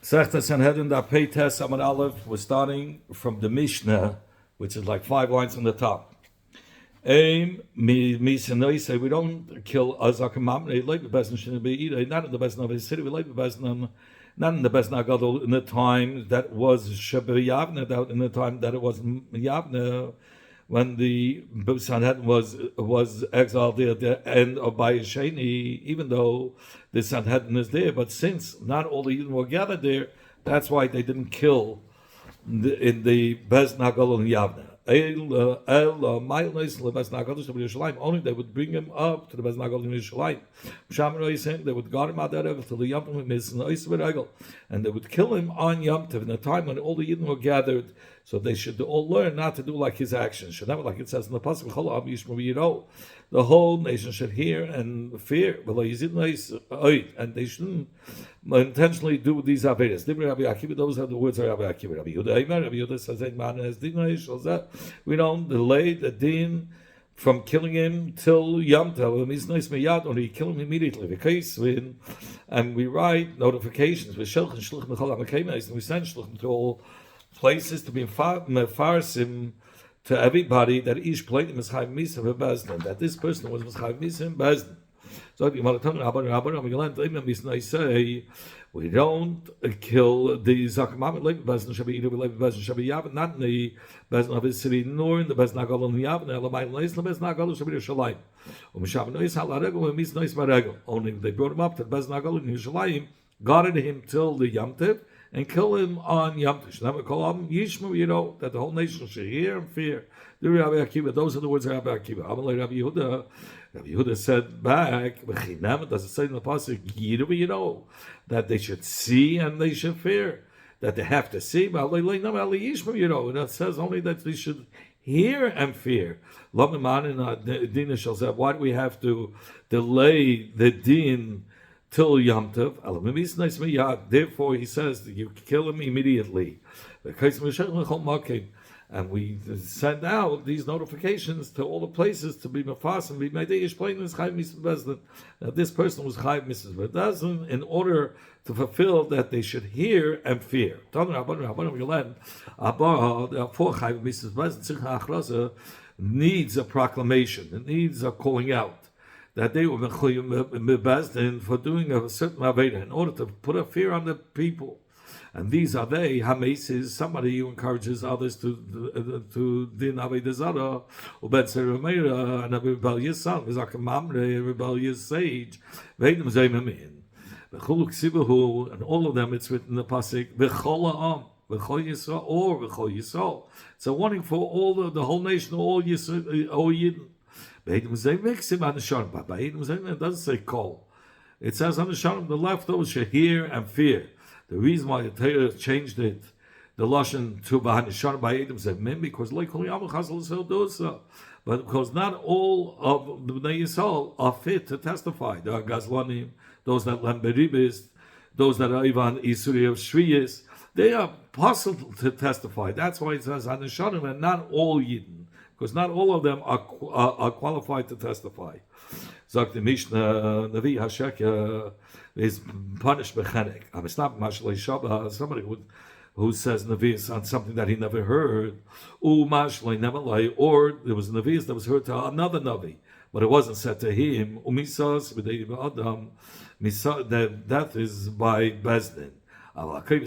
Sechta Sanhedrin, that pay test Amar Aleph, was starting from the Mishnah, which is like 5 lines from the top. Aim me say we don't kill Azak Mamre, like the best shouldn't be either, not in the best of his city, we like the best not in the best Nagadol in the time that was Shabbat Yavna, that in the time that it was Yavna, when the Sanhedrin was exiled at the end of Bayesheni, even though the Sanhedrin is there, but since not all the Yidden were gathered there, that's why they didn't kill in the Bez Nagadol in Yavna. Only they would bring him up to the Bez Nagadol in Yerushalayim. They would guard him out there until the Yom Tov, and they would kill him on Yom Tov in the time when all the Yidden were gathered. So they should all learn not to do like his actions. Should never, like it says in the pasuk, the whole nation should hear and fear, and they shouldn't intentionally do these avedas. Those are the words of Rabbi Akiva. Rabbi Yehuda says, we don't delay the din from killing him till Yom Tov, or you kill him immediately. And we write notifications. We send shluchim to all places to be mefarsim to everybody that each plate is chayv misa bebezdin, that this person was chayv misa in bezdin. So I say we don't kill the zakamam like bezdin should be either like bezdin should be yav, not in the bezdin of his city nor in the bezdin nagal in yav, and elamai leis the bezdin nagal should be Yerushalayim. Umishab nois halaregel and mis nois maregel. Only they brought him up to the bezdin nagal in Yerushalayim, guarded him till the Yom Tov, and kill him on Yom Tov. Never call him Yishmu, that the whole nation should hear and fear. Those are the words of Rabbi Akiva. Rabbi Yehuda said back, does it say in the pasuk, that they should see and they should fear, that they have to see. And it says only that they should hear and fear. Why do we have to delay the din till Yom Tov? Therefore, he says that you kill him immediately. And we send out these notifications to all the places to be mafas and be made. That this person was chayv Mrs. Bedazin in order to fulfill that they should hear and fear. Needs a proclamation. It needs a calling out that they were bezdin for doing a certain aveda in order to put a fear on the people. And these are they. Hames is somebody who encourages others to din aveda zara, ubed seremeira, and a rebellious son, a rebellious sage. Vedim zeimamin, v'chuluk sibahu, and all of them. It's written in the pasuk v'chol ha'am, v'chol Yisrael, or v'chol Yisrael. It's a warning for all the whole nation, all Yisrael, all Yidden. It doesn't say call. It says on the Shalom, the leftovers should hear and fear. The reason why the Torah changed it, the Lashon to B'Hanishan by Edom said, because like but because not all of the Bnei Yisrael are fit to testify. There are Gazlanim, those that learn Beribis, those that are even Isuri of Shriyas. They are possible to testify. That's why it says Hanishanim and not all Yidden, because not all of them are qualified to testify. Zok the Mishnah, Navi Hashek is punished bechenek. It's not Mashlei Shabbat. Somebody who says Navi on something that he never heard, Mashlei never lie, or there was Navi that was heard to another Navi, but it wasn't said to him. Umisas v'dei Adam, the death is by Bezdin. Somebody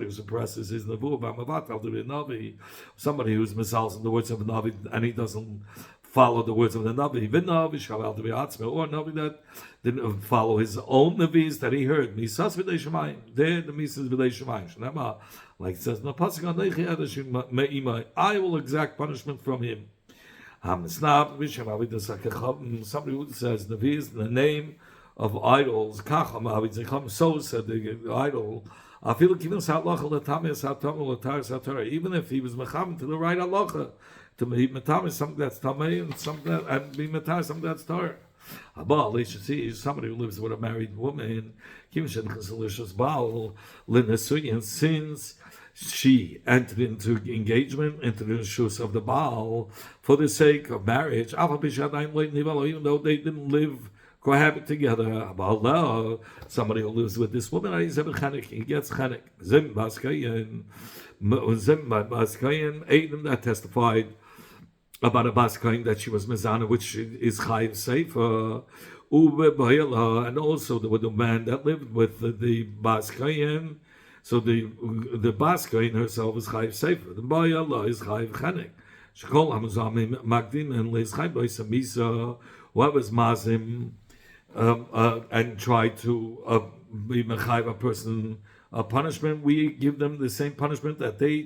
who suppresses his navi, somebody who's misals in the words of a navi and he doesn't follow the words of the navi, or a navi that didn't follow his own navis that he heard. There the misas v'dei shemayim. Like it says in the pasuk, I will exact punishment from him. Somebody who says navi is the name of idols, so said the idol. Even if he was mecham to the right halacha, to be metam is something that's tamei and something that and be metam is something that's tar. Abal, see, is somebody who lives with a married woman. Since she entered into engagement, into the shoes of the Baal for the sake of marriage, even though they didn't live cohabit together. Somebody who lives with this woman, he gets chenek. Zim baskayin, Adam that testified about a baskayin that she was mezana, which is chayiv sefer. And also the man that lived with the baskayin. So the baskayin herself is chayiv sefer. The bayallah is chayiv chenek. Shekol hamuzamim magdin and leis chayiv loisa misa. Whoever's mazim and try to be mechayiv a person a punishment, we give them the same punishment that they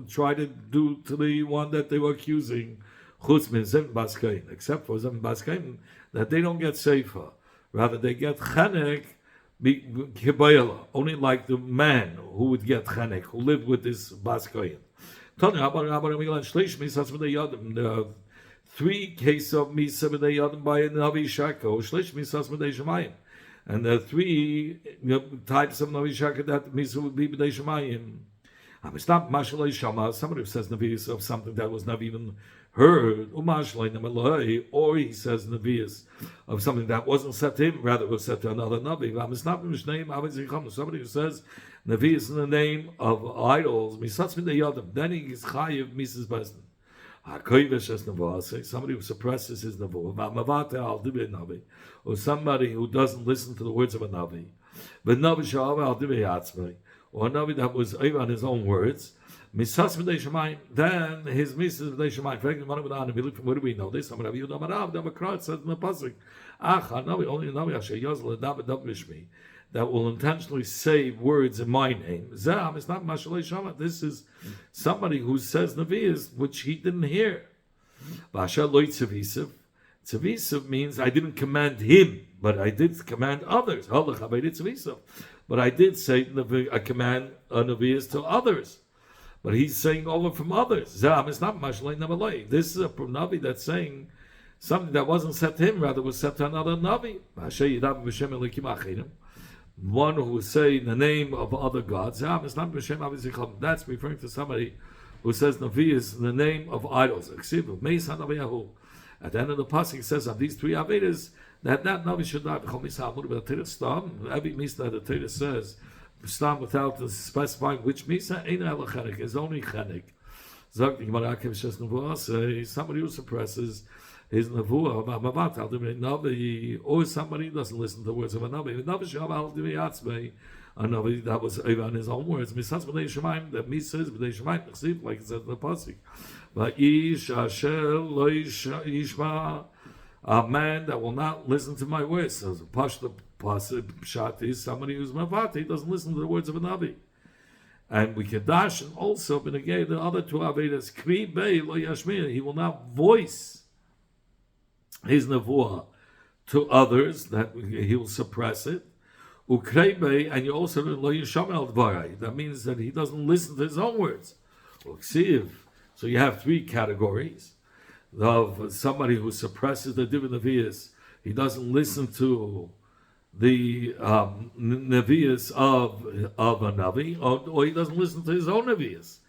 try to do to the one that they were accusing. Chutz min zem baskayin, except for zem baskayin, that they don't get sefer. Rather, they get chenek kibayala, only like the man who would get chenek, who lived with this baskayin. There are 3 cases of misa b'dei yadim by a navi shako, shlish misas b'dei shemayim, and there are 3 types of navi shako that misa would be b'dei shemayim. It's not mashalei shama, somebody who says navius of something that was never even heard, or he says navius of something that wasn't said to him, rather it was said to another navi. Somebody who says navius in the name of idols, misas b'dei yadim, then he is chayiv misas b'dei. Somebody who suppresses his navu, or somebody who doesn't listen to the words of a navi, or a navi that was on his own words, then his misas b'dei shemayim. Where do we know this? Says in the pasuk, only a navi asher yozl dav b'shmi, that will intentionally say words in my name. It's not mashalei shama. This is somebody who says navias which he didn't hear. Tzavisiv means I didn't command him, but I did command others. But I did say I command navias to others. But he's saying over from others. It's not mashalei namalei. This is a navi that's saying something that wasn't said to him, rather was said to another navi. One who say the name of other gods. That's referring to somebody who says Navi is the name of idols. At the end of the pasuk it says of these 3 avedas that Navi should not become misa. Every misa that the Torah says stam without specifying which misa ain't chenek, is only chenek. Somebody who suppresses his nevuah, or somebody who doesn't listen to the words of a navi. A navi that was on his own words. Misas b'dei shemayim, that misa is b'dei shemayim, like it says in the pasuk. Va'ish asher lo yishma, a man that will not listen to my words. So the pasuk pshat is somebody who's mavati, he doesn't listen to the words of a navi. And we can dash and also benegay the other 2 avedas. Kri bei lo yashmir, he will not voice his nevuah to others, that he will suppress it. Ukrebe, and you also lo yishamel dvarai. That means that he doesn't listen to his own words. So you have 3 categories of somebody who suppresses the divin nevius. He doesn't listen to the nevius of a navi, or he doesn't listen to his own nevius.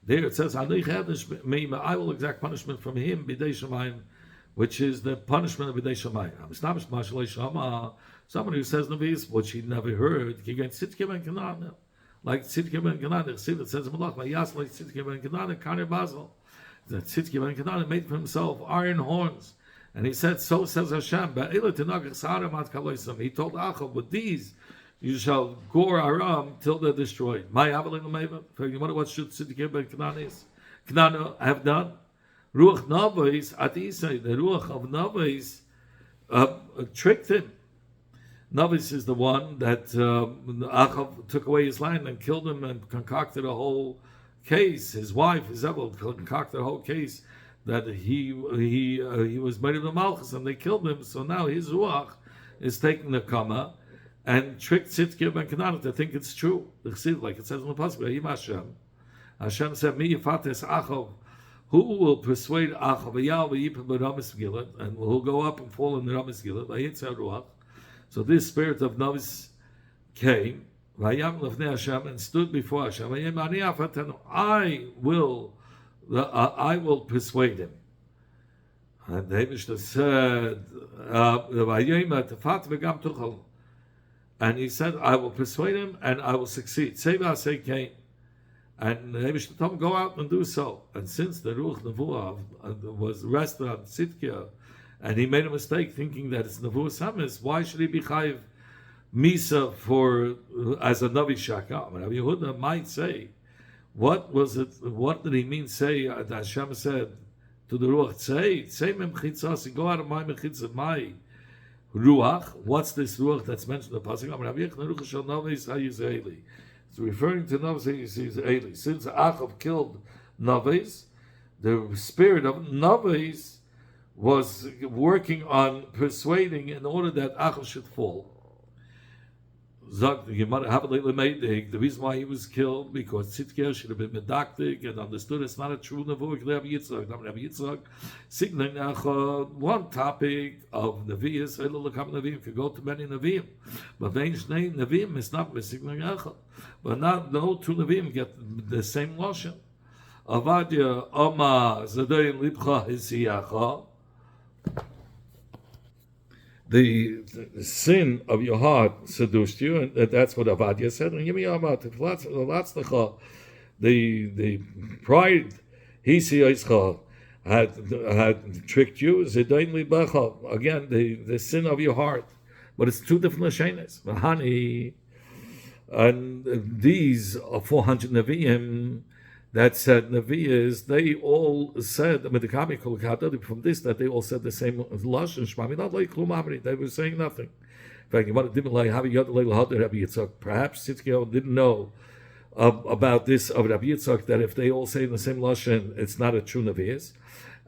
There it says, I will exact punishment from him, b'dei shemayim, which is the punishment of B'dei Shamayim. Somebody who says Navis, which he never heard, like Tzidkei ben Kenan, it says in Malach, like Tzidkei ben Kenan, Karner Basel, that Tzidkei ben Kenan made for himself iron horns. And he said, so says Hashem, he told Achav, with these you shall gore Aram till they're destroyed. What should Tzidkei ben Kenan have done? Ruach Navais, Atisai, the Ruach of Navais, tricked him. Navais is the one that Achav took away his land and killed him and concocted a whole case. His wife, Isabel, concocted a whole case that he was made of the Malchus and they killed him. So now his Ruach is taking the Kama and tricked Tzidkei ben Kenan to think it's true. Like it says in the Pasuk, Hashem said, Mi Yifates Achav, who will persuade Achav and who will go up and fall in the Ramis Gilad? So this spirit of Navis came and stood before Hashem. I will persuade him. And the Eibishter said, "Vayema tefat v'gam tuchal." And he said, "I will persuade him and I will succeed." Say Cain. And the Eibishter told him, "Go out and do so." And since the Ruach Nevuah was rested on Tzidkiah, and he made a mistake thinking that it's Nevuah Samis, why should he be chayiv Misa for as a Navi Shaka? Rabbi Yehuda might say, what was it? What did he mean? Say that Hashem said to the Ruach, say memchitzasi, go out of my mechitzah, my Ruach. What's this Ruach that's mentioned in the pasuk? It's referring to Navis Eli. Since Achav killed Navis, the spirit of Navis was working on persuading in order that Achav should fall. The reason why he was killed because Tzidkiah should have been medactic and understood it's not a true nevuah. Rabbi Yitzchak, one topic of Nevi'is, if you go to many Nevi'im, but Nevi'im is not Signan. But not no two Nevi'im get the same lashon. Avadia Oma Zadoyin Libcha Hisiyacha. The sin of your heart seduced you, and that's what Avadia said. And the pride had tricked you. Again, the sin of your heart, but it's two different lashonos. And these are 400 Nevi'im that said Nevi'is, they all said from this that they all said the same lashon. They were saying nothing. In fact, perhaps Tzidkiah didn't know about this of Rabbi Yitzchak, that if they all say the same lashon, it's not a true Nevi'is.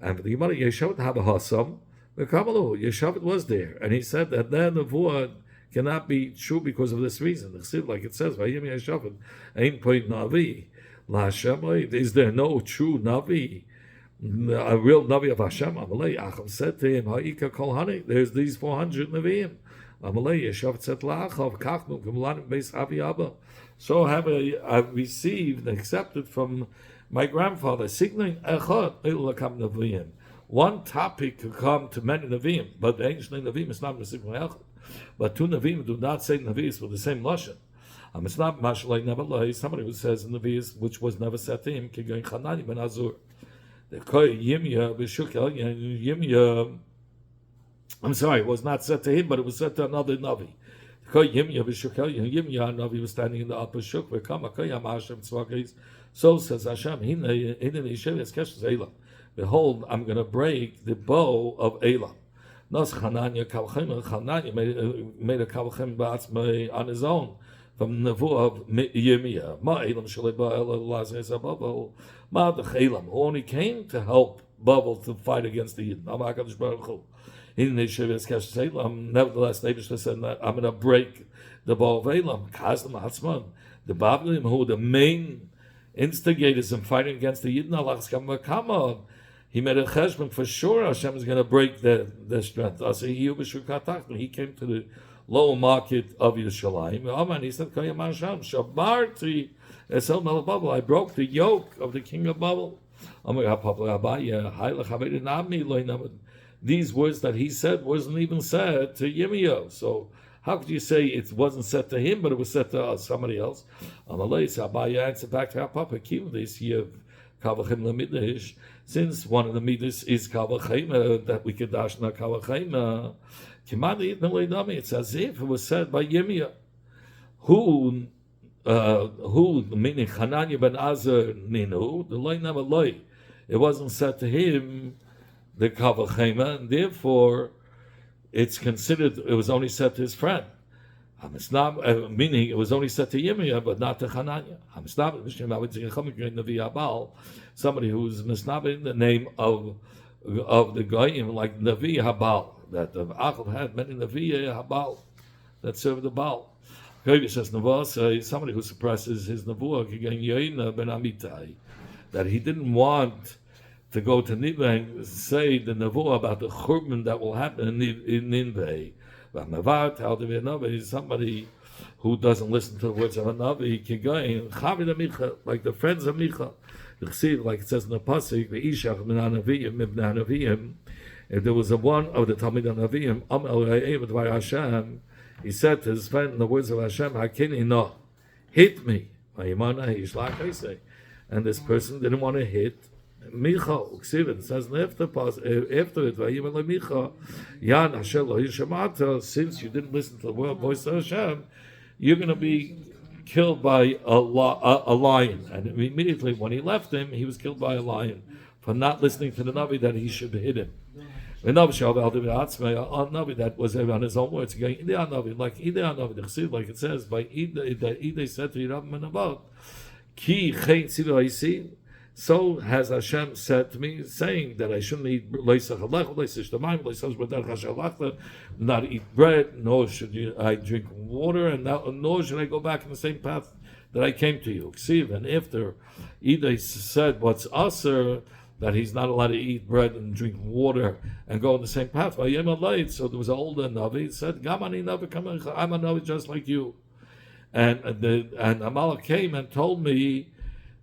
And the Gemara Yeshavat Habahasam, the Kabbalah Yeshavat was there, and he said that the nevuah cannot be true because of this reason. Like it says, "Vayim Yeshavat Ein Point Navi." Is there no true Navi, a real Navi of Hashem? Amalei Achav said to him, "Ha'ika kol hani." There's these 400 Nevi'im. Amalei Yeshav said la'achav kachnu k'mulanim beis avi abba. So have I received and accepted from my grandfather. Signaling echad ilakam Nevi'im. One topic could come to many Nevi'im, but the ancient Nevi'im is not signaling echad. But two Nevi'im do not say Nevi'is with the same lashon. It's not mashallah never lie. Somebody who says in the Nevi'is, which was never said to him, Kigoin Chanani ben Azur. The Koy Yimya B'Shukel Yimya. I'm sorry, it was not said to him, but it was said to another Navi. The Koy Yimya B'Shukel Yimya Navi was standing in the upper shuk. V'kama Koyam Hashem Tzvakis. So says Hashem, Hinei Yishev Eskesh Elam. Behold, I'm going to break the bow of Elam. Nos Chananya Kavchem. Chananya made a Kavchem Ba'atzmei on his own. From the nevuah of Yirmiyah, Ma'ilam Shaleba Elazes Ababel, Ma'adach who only came to help Babel to fight against the Yidden. Nevertheless, Nebuchadnezzar said, "I'm going to break the bow of Elam." Kazlam Hatzman, the Babylon, who were the main instigators in fighting against the Yidden, he made a cheshbon for sure. Hashem is going to break their strength. He came to the lower market of Yerushalayim. And he said, I broke the yoke of the king of Babel. These words that he said wasn't even said to Yirmiyahu. So how could you say it wasn't said to him, but it was said to somebody else? Abaya answered back to our Papa, this year, since one of the midas is Kavachema, that we could dash na Kavachema. It's as if it was said by Yirmiyah, who meaning Hananya ben Azar Ninu, the loy never loy. It wasn't said to him the Kavachema, and therefore it's considered it was only said to his friend. It's not meaning it was only said to Yirmiyah, but not to Hananya. Somebody who's misnabed in the name of the Goyim, like Navi Habal. That the Achav had many Nevi'ah Habal that served the Baal. Kodesh says Nevuah, somebody who suppresses his Nevuah, ben Amitai, that he didn't want to go to Nineveh and say the Nevuah about the Churban that will happen in Nineveh. But Nevat, how to be a Navi, is somebody who doesn't listen to the words of a Navi, like the friends of Micha. Like it says in the Pasuk, If there was a one of the Talmid Navim, Hashem, he said to his friend in the words of Hashem, Hakini no, hit me. And this person didn't want to hit Micha. It says after it, since you didn't listen to the voice of Hashem, you're going to be killed by a lion. And immediately when he left him, he was killed by a lion for not listening to the Navi that he should hit him. The Navi that was on his own words, like it says, by Idei said to Yerab Menabot, Ki so has Hashem said to me, saying that I shouldn't eat not eat bread, nor should I drink water, and nor should I go back in the same path that I came to you. And after Idei said what's usher, that he's not allowed to eat bread and drink water and go on the same path. So there was an older Navi, he said, I'm a Navi just like you. And Amalek came and told me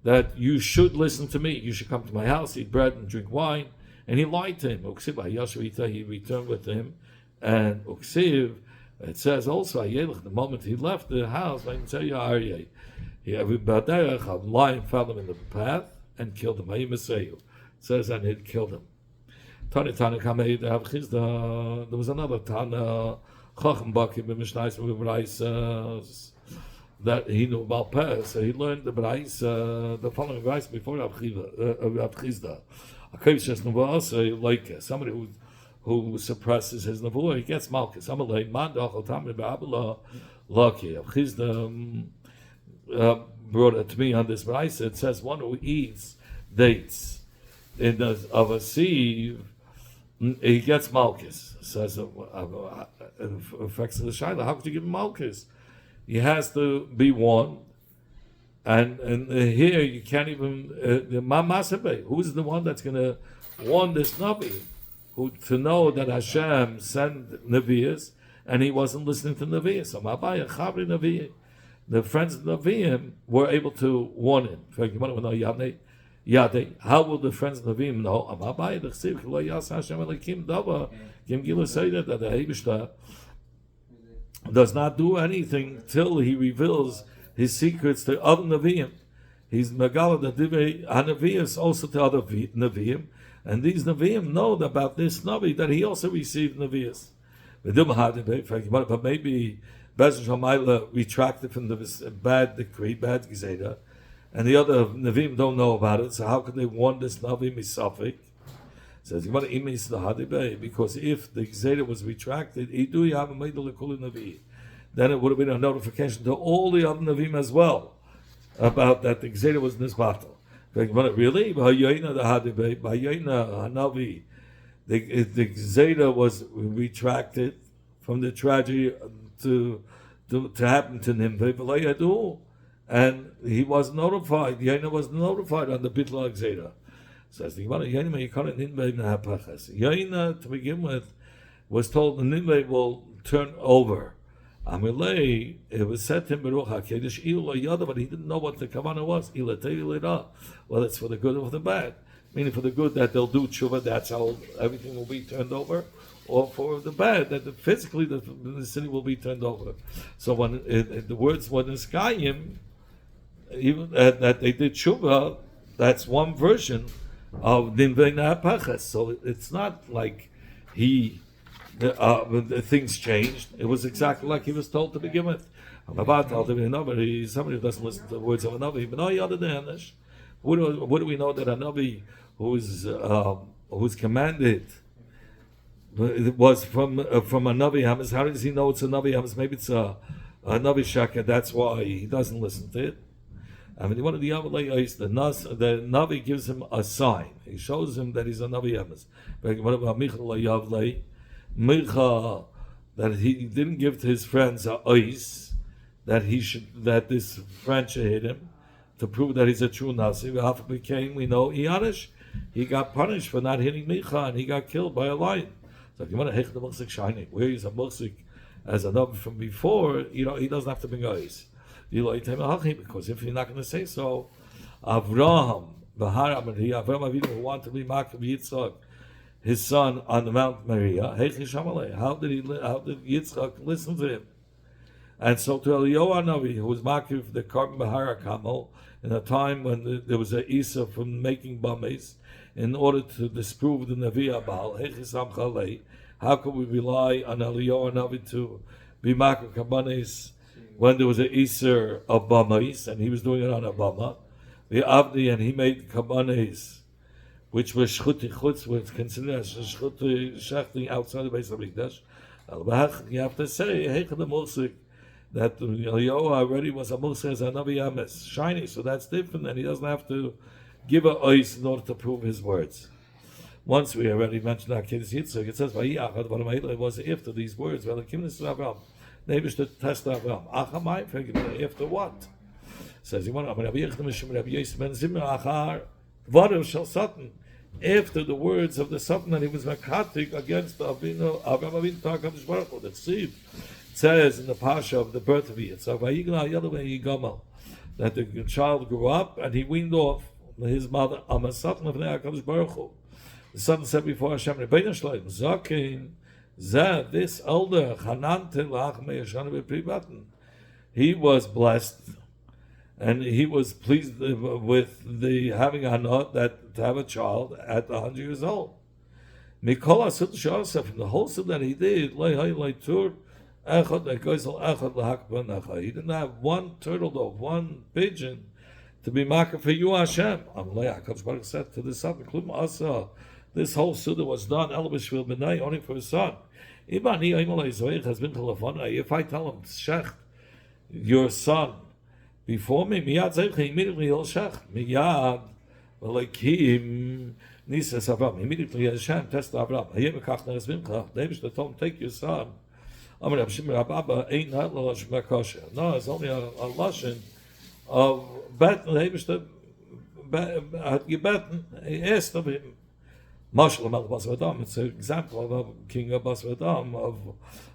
that you should listen to me. You should come to my house, eat bread and drink wine. And he lied to him. He returned with him. And it says also, the moment he left the house, a lion found him in the path and killed him. It says, and it killed him. There was another Tana, Chacham Bakim in Mishnais that he knew about Peh, so he learned the Brais, the following Brais before Rav Chizda. Like somebody who suppresses his nevuah, he gets malchus. Lucky. Rav Chizda brought it to me on this Brais. It says one who eats dates of a sieve, he gets malchus. Says it affects the shaila. How could you give him malchus? He has to be warned, and here you can't even. Who's the one that's going to warn this Navi, to know that Hashem sent Nevi'as and he wasn't listening to Nevi'as? So the friends of Nevi'im were able to warn him. How will the friends of Nevi'im know? That the Eibishter does not do anything till he reveals his secrets to other Nevi'im. He's Megala the Divrei HaNevi'as also to other Nevi'im, and these Nevi'im know about this Navi that he also received Nevi'as. But maybe Bezer Shamayla retracted from the bad decree, bad Gezeda, and the other Nevi'im don't know about it, so how could they warn this Navi Misafik? Says because if the Gezeda was retracted, then it would have been a notification to all the other Navim as well about that the Gezeda was in this battle. Really? The Gezeda was retracted from the tragedy to happen to him, and he was notified. Yaina was notified on the Bitla Gezeda. Says the Gemara, Yaina to begin with was told the Ninveh will turn over. Amalei, it was said to him, but he didn't know what the kavanah was. Well, it's for the good or for the bad. Meaning for the good that they'll do tshuva, that's how everything will be turned over, or for the bad that physically the city will be turned over. So when the words were niskayim, even that they did tshuva, that's one version of Ninveh Na'apachas. So it's not like the things changed. It was exactly like he was told to begin with. Somebody who doesn't listen to the words of a Navi, but no, other than this, what do we know that a Navi who's commanded it was from a Navi Hamas? How does he know it's a Navi Hamas? Maybe it's a Navi Shaka, that's why he doesn't listen to it. I mean, one of the Amalekite, the Navi gives him a sign. He shows him that he's a Navi Emes. What about Micha, that he didn't give to his friends a ice, that this friend should hit him, to prove that he's a true Nasi. We know Ianish, he got punished for not hitting Micha, and he got killed by a lion. So if you want to hit the Muksik shining, where he's a Muksik as a Navi from before, he doesn't have to bring ice. Because if you're not going to say so, Avraham Avinu, who wanted to be Makam Yitzchak, his son on the Mount Moriah. How did Yitzchak listen to him? And so to Eliyahu Hanavi, who was makif the Karban Bahara Kamel, in a time when there was a Isa from making bames, in order to disprove the Navi Abal, how could we rely on Eliyahu Hanavi to be makif Kabanes when there was a Isa of bames, and he was doing it on a bama? The Avdi, and he made Kabanes, which was Shchuti Chutz, was considered as Shchuti Shechting outside the base of Mikdash. You have to say, Heicha the Musik, that Eliyahu already was a Musik as a Navi Ames, shiny, so that's different, and he doesn't have to give a ois in order to prove his words. Once we already mentioned that Kiddush Yitzchak, it says, Vayiyachad, but it was after these words, well, the Kimnis Avram, maybe should test Avram. Achamai, after what? Says, you want to, after the words of the Satan that he was makatik against Avinu, Avram Avinu HaKadosh Baruch Hu, that Steve says in the Pasha of the birth of Yitzchak, that the child grew up and he weaned off his mother, Amasatan of HaKadosh Baruch Hu. The Satan said before Hashem, Rebbeinu Shleim, Zakin, Zeh, this elder, Chanante Lach Me'eshanu B'Pribaten, he was blessed and he was pleased with the having a nut that to have a child at 100 years old. Mikol Asud Shasef, from the whole sin that he did, he didn't have one turtle dove, one pigeon to be marked for you, Hashem. HaKadosh Baruch said to the son, this whole suda was done only for his son. If I tell him, Shech, your son, before me, immediately he'll shech. Miyad, like him, Nisas Avram, immediately Hashem test Avram. David told him, take your son. No, it's only a lashon of Betten. He asked of him. It's an example of a king of Basar Adam, of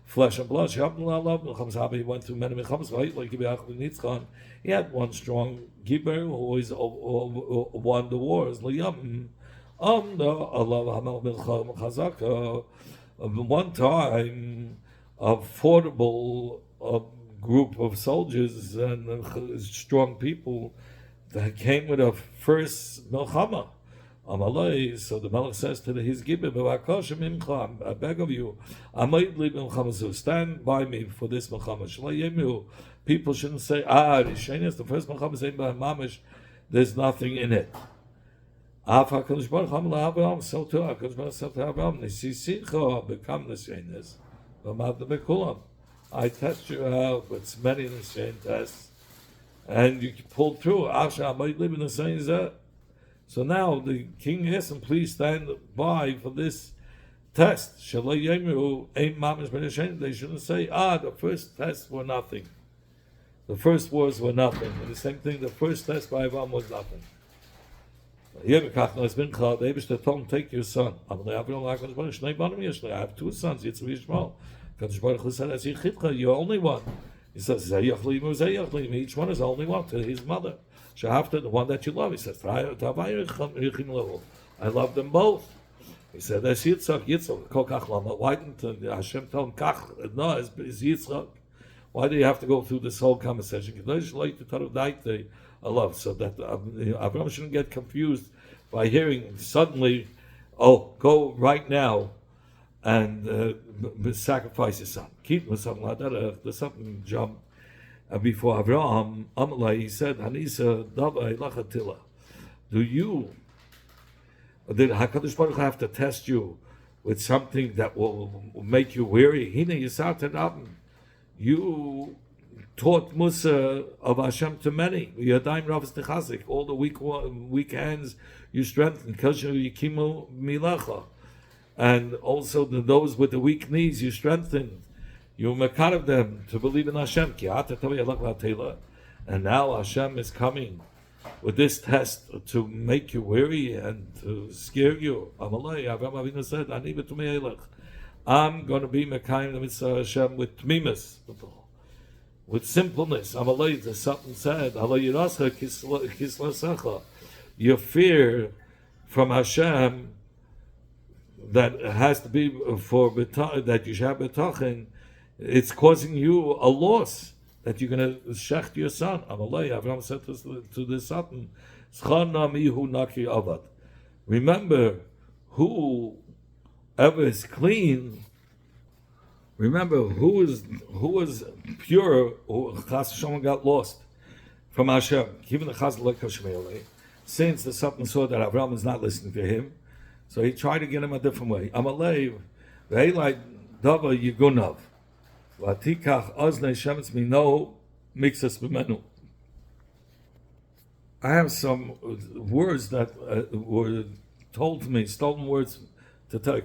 flesh and blood. He went through many milchamos. He had one strong giver who always won the wars. One time, a formidable group of soldiers and strong people that came with a first milchama. So the Melech says to his giver, I beg of you, stand by me for this milchama. People shouldn't say, Rishenis, the first milchama is by mamish, there's nothing in it. So too, HaKadosh Baruch said to Abraham, become Rishenis. I test you out with many Nishain tests, and you pulled through. I might live in the same that. So now the king asked him, please stand by for this test. They shouldn't say, the first tests were nothing. The first wars were nothing. And the same thing, the first test by Abraham was nothing. They told him, take your son. I have 2 sons, Yitzchak and Yishmael. Kadosh Baruch Hu said, you're only one. He says, each one is only one to his mother. The one that you love. He says, I love them both. He said, that's Yitzchak. Why didn't Hashem tell him, no, it's Yitzchak? Why do you have to go through this whole conversation? I love, so that Abraham shouldn't get confused by hearing suddenly, go right now and sacrifice his son. Keep him something like that. The son jumped. Before Abraham, Amalai, he said, Hanisa Davai Lachatila. Did HaKadosh Baruch Hu have to test you with something that will make you weary? You taught Musa of Hashem to many. All the weak hands you strengthened. And also those with the weak knees you strengthened. You makar of them to believe in Hashem. And now Hashem is coming with this test to make you weary and to scare you. Avraham Avinu said, I'm going to be Mekayim the Mitzvah Hashem with tmimus, with simpleness. The Satan said, your fear from Hashem that has to be for that you should have betachin, it's causing you a loss that you're going to shecht your son. Amalei, Avraham said to the son, "Schana mihu naki avad." Remember, whoever is clean. Remember, who is pure, who Chas Hashem got lost from Hashem. Even the Chaz Shmeilei, since the Satan saw that Avraham is not listening to him, so he tried to get him a different way. Amalei, ve'elai dava yigunav, v'atikach oznei shemetz mino mixas b'menu. I have some words that were told to me, stolen words to tell you.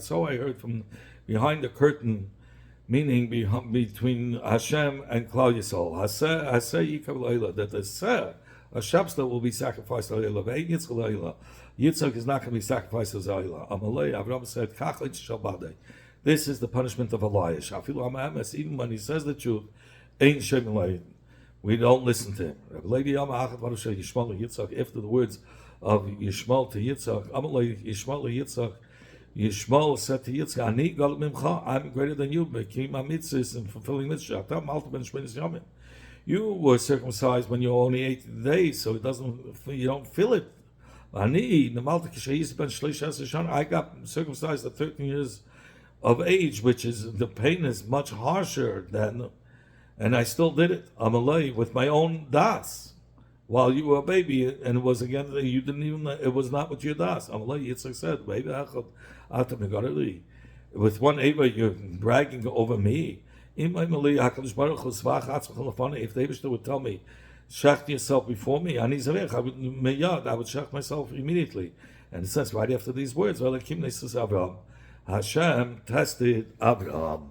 So I heard from behind the curtain, meaning between Hashem and Klal Yisrael. That the Seh, a Shabsta, will be sacrificed to Yitzchak. Yitzchak is not going to be sacrificed to Zayla. Amalei, Avraham said, this is the punishment of a liar. Even when he says the truth, we don't listen to him. After the words of Yishmael to Yitzchak, Amalei Yishmael to Yitzchak, Yishmael said to Yitzchak, I'm greater than you, making my mitzvahs and fulfilling mitzvahs. You were circumcised when you were only 8 days, so you don't feel it. I got circumcised at 13 years of age, which is, the pain is much harsher than, and I still did it. Amalei with my own das. While you were a baby, and it was again, you didn't even, it was not with your das. Amalei, Yitzchak said, with one Eva, you're bragging over me. If the Eibishter would tell me, shecht yourself before me, I would shecht myself immediately. And it says right after these words, Hashem tested Abraham.